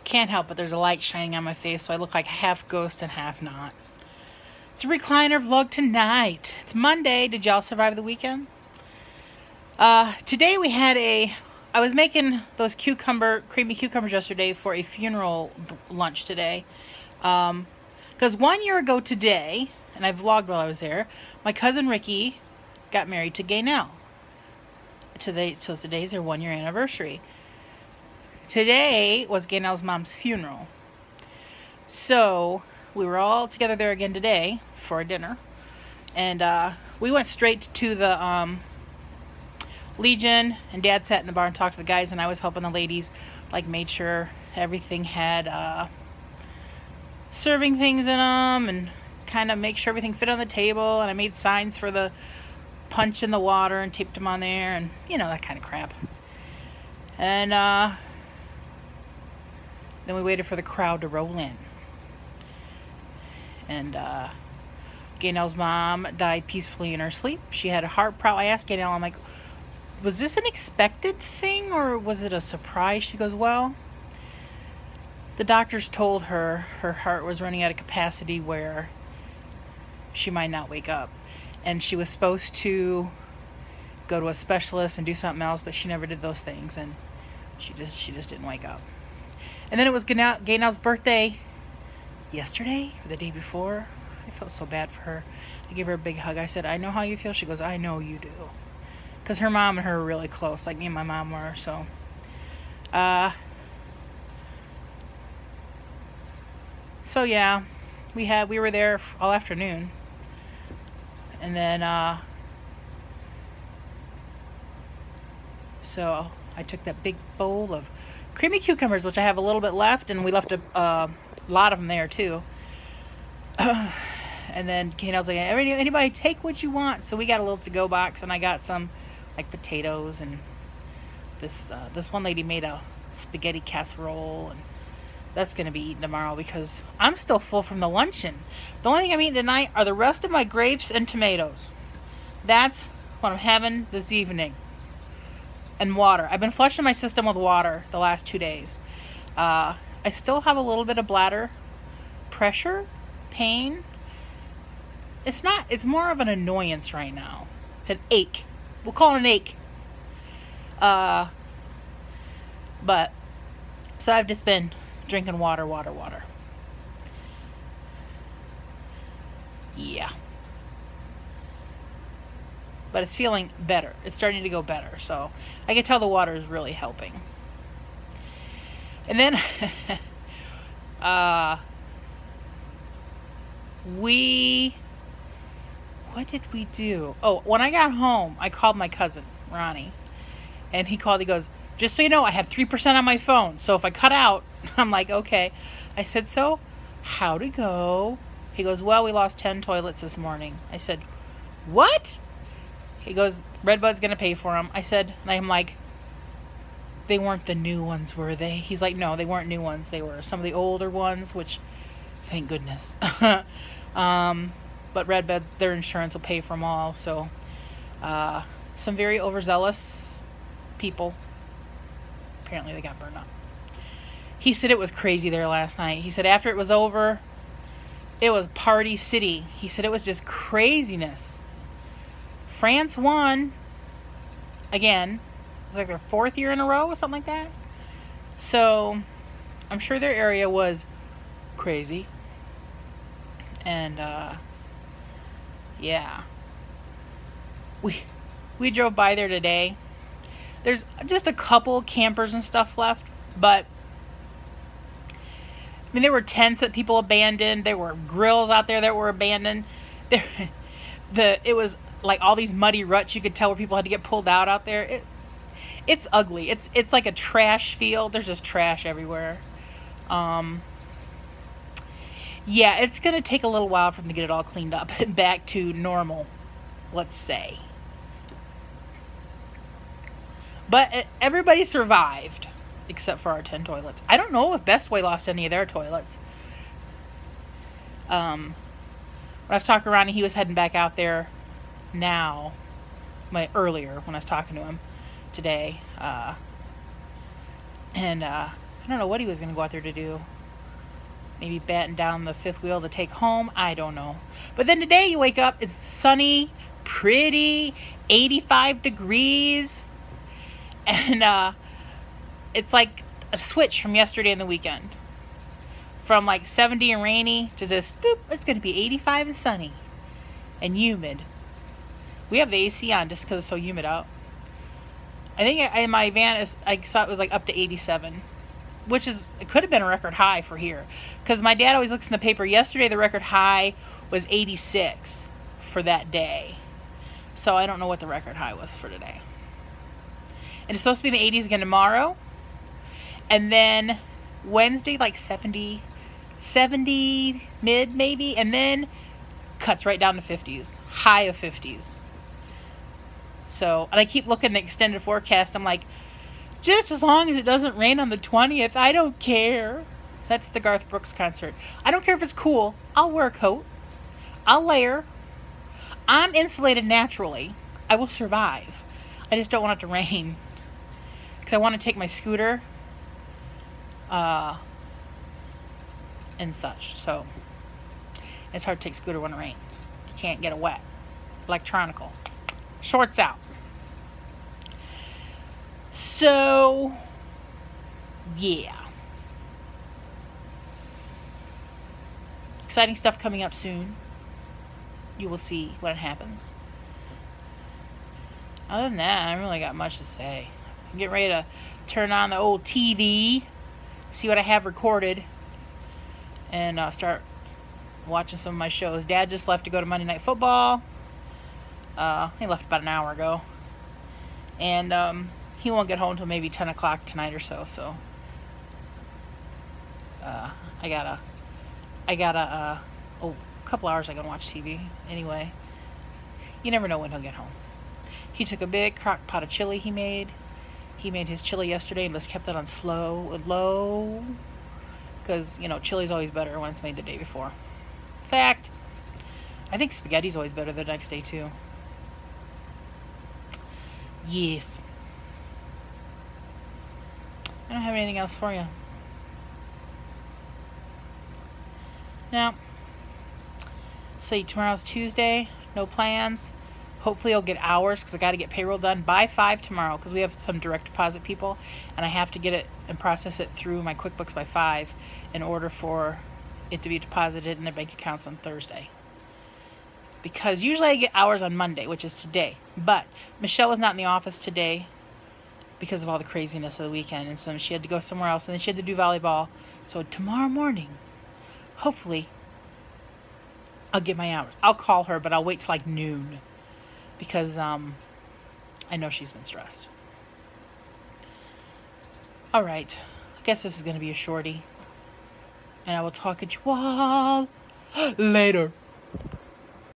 Can't help it. There's a light shining on my face, so I look like half ghost and half not. It's a recliner vlog tonight. It's Monday. Did y'all survive the weekend? Today we had I was making those creamy cucumbers yesterday for a funeral lunch today. Because 1 year ago today, and I vlogged while I was there, my cousin Ricky got married to Gaynell. So today's their 1 year anniversary. Today was Gaynell's mom's funeral. So we were all together there again today for dinner. And we went straight to the Legion, and Dad sat in the bar and talked to the guys, and I was helping the ladies, made sure everything had serving things in them, and kind of make sure everything fit on the table, and I made signs for the punch in the water and taped them on there, and that kind of crap. And then we waited for the crowd to roll in, and Gaynell's mom died peacefully in her sleep. She had a heart problem. I asked Gaynell, I'm like, was this an expected thing or was it a surprise? She goes, well, the doctors told her her heart was running out of capacity where she might not wake up. And she was supposed to go to a specialist and do something else, but she never did those things, and she just didn't wake up. And then it was Gaynell's birthday yesterday or the day before. I felt so bad for her. I gave her a big hug. I said, I know how you feel. She goes, I know you do. Because her mom and her are really close, like me and my mom were. So, yeah, we were there all afternoon. And then, so I took that big bowl of creamy cucumbers, which I have a little bit left, and we left a lot of them there too. And then Gaynell's like, anybody take what you want. So we got a little to-go box, and I got some potatoes, and this one lady made a spaghetti casserole, and that's going to be eaten tomorrow because I'm still full from the luncheon. The only thing I'm eating tonight are the rest of my grapes and tomatoes. That's what I'm having this evening. And water. I've been flushing my system with water the last 2 days. I still have a little bit of bladder pressure, pain. It's more of an annoyance right now. It's an ache. We'll call it an ache. But so I've just been drinking water. Yeah. But it's feeling better. It's starting to go better. So I can tell the water is really helping. And then what did we do? Oh, when I got home, I called my cousin, Ronnie. And he called, he goes, just so you know, I have 3% on my phone. So if I cut out, I'm like, okay. I said, so how'd it go? He goes, well, we lost 10 toilets this morning. I said, what? He goes, Redbud's going to pay for them. I said, and I'm like, they weren't the new ones, were they? He's like, no, they weren't new ones. They were some of the older ones, which, thank goodness. But Redbud, their insurance will pay for them all. So, some very overzealous people, apparently they got burned up. He said it was crazy there last night. He said after it was over, it was party city. He said it was just craziness. France won again. It's like their 4th year in a row or something like that. So I'm sure their area was crazy. And yeah. We drove by there today. There's just a couple campers and stuff left, but I mean, there were tents that people abandoned. There were grills out there that were abandoned. It was like all these muddy ruts. You could tell where people had to get pulled out there. It's ugly. It's like a trash field. There's just trash everywhere. Yeah, it's gonna take a little while for them to get it all cleaned up and back to normal, let's say. But everybody survived. Except for our 10 toilets. I don't know if Best Way lost any of their toilets. When I was talking to Ronnie, he was heading back out there now. Earlier when I was talking to him today. And I don't know what he was going to go out there to do. Maybe batten down the fifth wheel to take home. I don't know. But then today you wake up, it's sunny, pretty, 85 degrees. And it's like a switch from yesterday and the weekend. From like 70 and rainy to just, boop, it's going to be 85 and sunny and humid. We have the AC on just because it's so humid out. I think in my van, I saw it was like up to 87. Which it could have been a record high for here. Because my dad always looks in the paper. Yesterday, the record high was 86 for that day. So I don't know what the record high was for today. And it's supposed to be in the 80s again tomorrow. And then Wednesday, like 70 mid maybe. And then cuts right down to 50s. High of 50s. So, and I keep looking at the extended forecast. I'm like, just as long as it doesn't rain on the 20th, I don't care. That's the Garth Brooks concert. I don't care if it's cool. I'll wear a coat. I'll layer. I'm insulated naturally. I will survive. I just don't want it to rain. Because I want to take my scooter and such. So, it's hard to take scooter when it rains. You can't get it wet. Electronical. Shorts out. So, yeah. Exciting stuff coming up soon. You will see when it happens. Other than that, I don't really got much to say. I'm getting ready to turn on the old TV, see what I have recorded, and start watching some of my shows. Dad just left to go to Monday Night Football. He left about an hour ago. And, he won't get home until maybe 10 o'clock tonight or so. So, I gotta, a couple hours I gotta watch TV. Anyway, you never know when he'll get home. He took a big crock pot of chili he made. He made his chili yesterday and just kept it on low. Because, chili's always better when it's made the day before. In fact, I think spaghetti's always better the next day too. Yes. I don't have anything else for you. Now, see, tomorrow's Tuesday. No plans. Hopefully I'll get hours because I got to get payroll done by 5 tomorrow because we have some direct deposit people and I have to get it and process it through my QuickBooks by 5 in order for it to be deposited in their bank accounts on Thursday. Because usually I get hours on Monday, which is today. But Michelle was not in the office today because of all the craziness of the weekend. And so she had to go somewhere else. And then she had to do volleyball. So tomorrow morning, hopefully, I'll get my hours. I'll call her, but I'll wait till like noon. Because I know she's been stressed. All right. I guess this is going to be a shorty. And I will talk at you all later.